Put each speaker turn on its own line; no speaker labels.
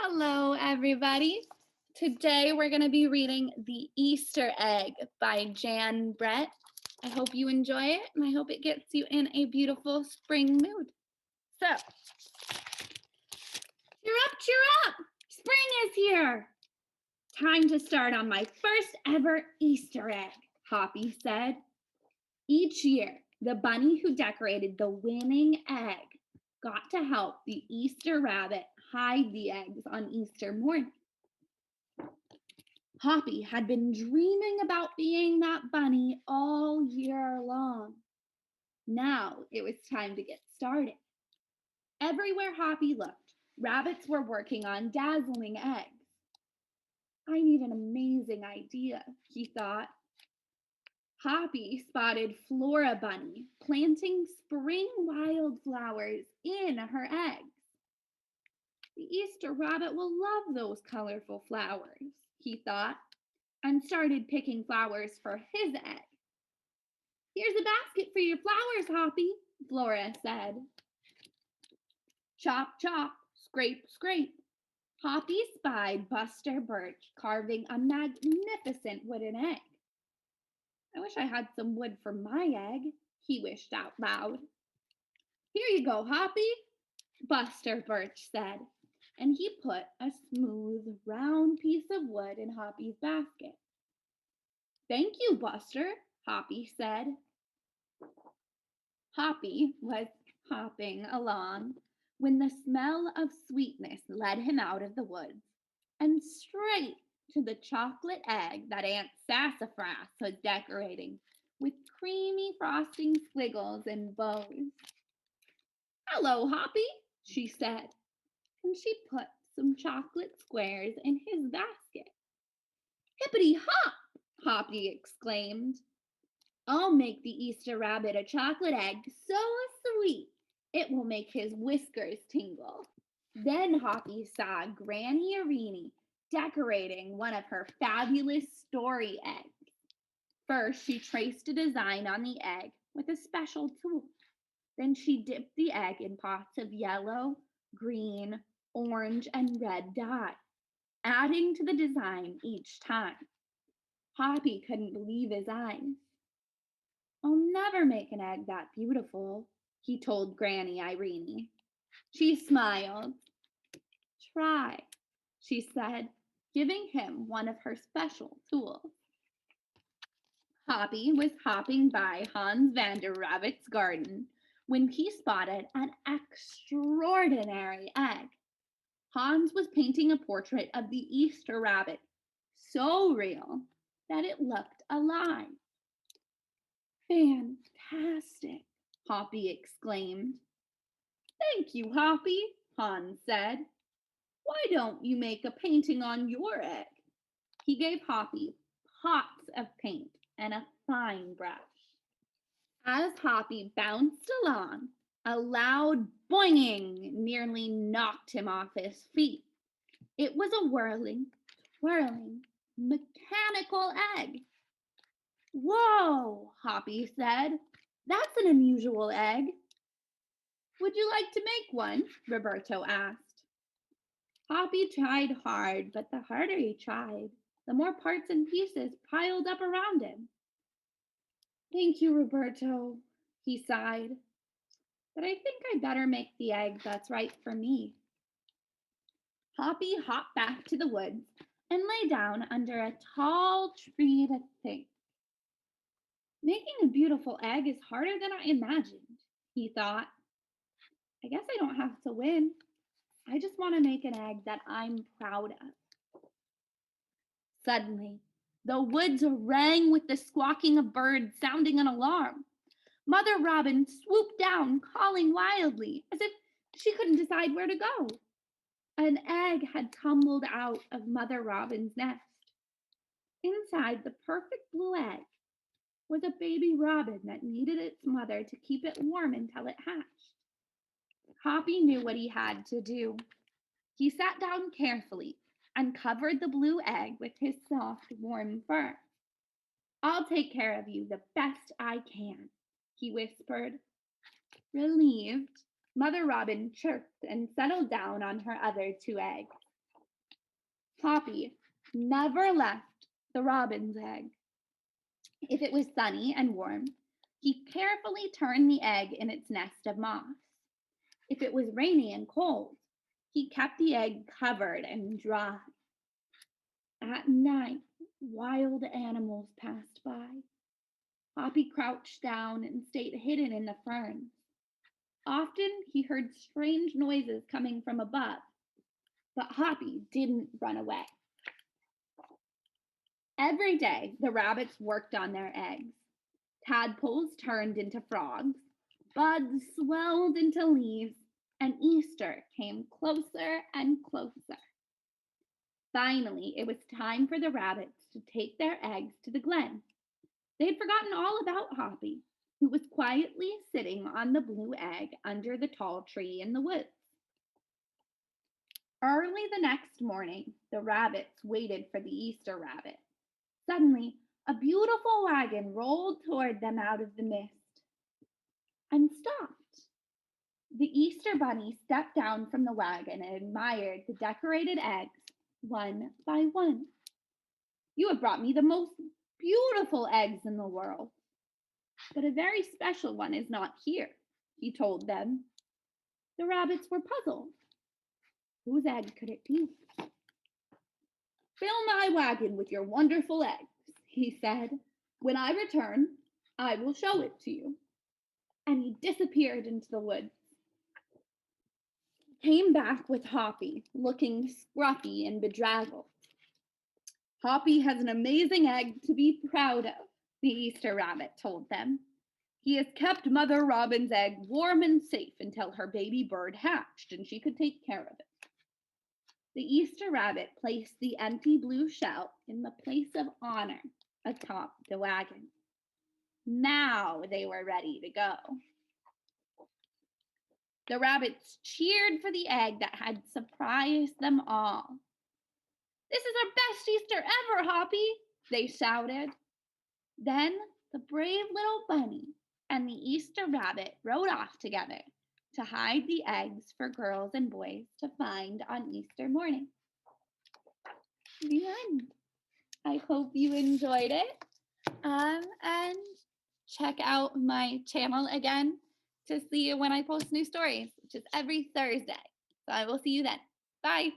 Hello, everybody. Today we're going to be reading The Easter Egg by Jan Brett. I hope you enjoy it and I hope it gets you in a beautiful spring mood. So, cheer up! Spring is here! Time to start on my first ever Easter egg, Hoppy said. Each year, the bunny who decorated the winning egg got to help the Easter rabbit hide the eggs on Easter morning. Hoppy had been dreaming about being that bunny all year long. Now it was time to get started. Everywhere Hoppy looked, rabbits were working on dazzling eggs. I need an amazing idea, he thought. Hoppy spotted Flora Bunny planting spring wildflowers in her eggs. The Easter rabbit will love those colorful flowers, he thought, and started picking flowers for his egg. Here's a basket for your flowers, Hoppy, Flora said. Chop, chop, scrape, scrape. Hoppy spied Buster Birch carving a magnificent wooden egg. I wish I had some wood for my egg, he wished out loud. Here you go, Hoppy, Buster Birch said, and he put a smooth, round piece of wood in Hoppy's basket. Thank you, Buster, Hoppy said. Hoppy was hopping along when the smell of sweetness led him out of the woods and straight to the chocolate egg that Aunt Sassafras was decorating with creamy frosting squiggles and bows. Hello, Hoppy, she said, and she put some chocolate squares in his basket. Hippity hop, Hoppy exclaimed. I'll make the Easter rabbit a chocolate egg so sweet it will make his whiskers tingle. Then Hoppy saw Granny Irene decorating one of her fabulous story eggs. First, she traced a design on the egg with a special tool. Then she dipped the egg in pots of yellow, green, orange, and red dye, adding to the design each time. Hoppy couldn't believe his eyes. I'll never make an egg that beautiful, he told Granny Irene. She smiled. Try, she said, giving him one of her special tools. Hoppy was hopping by Hans Vander Rabbit's garden when he spotted an extraordinary egg. Hans was painting a portrait of the Easter rabbit, so real that it looked alive. Fantastic, Hoppy exclaimed. Thank you, Hoppy, Hans said. Why don't you make a painting on your egg? He gave Hoppy pots of paint and a fine brush. As Hoppy bounced along, a loud boinging nearly knocked him off his feet. It was a whirling, twirling, mechanical egg. Whoa, Hoppy said. That's an unusual egg. Would you like to make one? Roberto asked. Hoppy tried hard, but the harder he tried, the more parts and pieces piled up around him. Thank you, Roberto, he sighed. But I think I better make the egg that's right for me. Hoppy hopped back to the woods and lay down under a tall tree to think. Making a beautiful egg is harder than I imagined, he thought. I guess I don't have to win. I just want to make an egg that I'm proud of. Suddenly, the woods rang with the squawking of birds sounding an alarm. Mother Robin swooped down, calling wildly, as if she couldn't decide where to go. An egg had tumbled out of Mother Robin's nest. Inside the perfect blue egg was a baby robin that needed its mother to keep it warm until it hatched. Hoppy knew what he had to do. He sat down carefully and covered the blue egg with his soft, warm fur. I'll take care of you the best I can, he whispered. Relieved, Mother Robin chirped and settled down on her other two eggs. Hoppy never left the robin's egg. If it was sunny and warm, he carefully turned the egg in its nest of moss. If it was rainy and cold, he kept the egg covered and dry. At night, wild animals passed by. Hoppy crouched down and stayed hidden in the ferns. Often he heard strange noises coming from above, but Hoppy didn't run away. Every day, the rabbits worked on their eggs. Tadpoles turned into frogs, buds swelled into leaves, and Easter came closer and closer. Finally, it was time for the rabbits to take their eggs to the glen. They had forgotten all about Hoppy, who was quietly sitting on the blue egg under the tall tree in the woods. Early the next morning, the rabbits waited for the Easter rabbit. Suddenly, a beautiful wagon rolled toward them out of the mist and stopped. The Easter bunny stepped down from the wagon and admired the decorated eggs one by one. You have brought me the most beautiful eggs in the world, but a very special one is not here, he told them. The rabbits were puzzled. Whose egg could it be? Fill my wagon with your wonderful eggs, he said. When I return, I will show it to you. And he disappeared into the woods. He came back with Hoppy, looking scruffy and bedraggled. Hoppy has an amazing egg to be proud of, the Easter rabbit told them. He has kept Mother Robin's egg warm and safe until her baby bird hatched and she could take care of it. The Easter rabbit placed the empty blue shell in the place of honor atop the wagon. Now they were ready to go. The rabbits cheered for the egg that had surprised them all. This is our best Easter ever, Hoppy, they shouted. Then the brave little bunny and the Easter rabbit rode off together to hide the eggs for girls and boys to find on Easter morning. The end. I hope you enjoyed it. And check out my channel again to see when I post new stories, which is every Thursday. So I will see you then. Bye.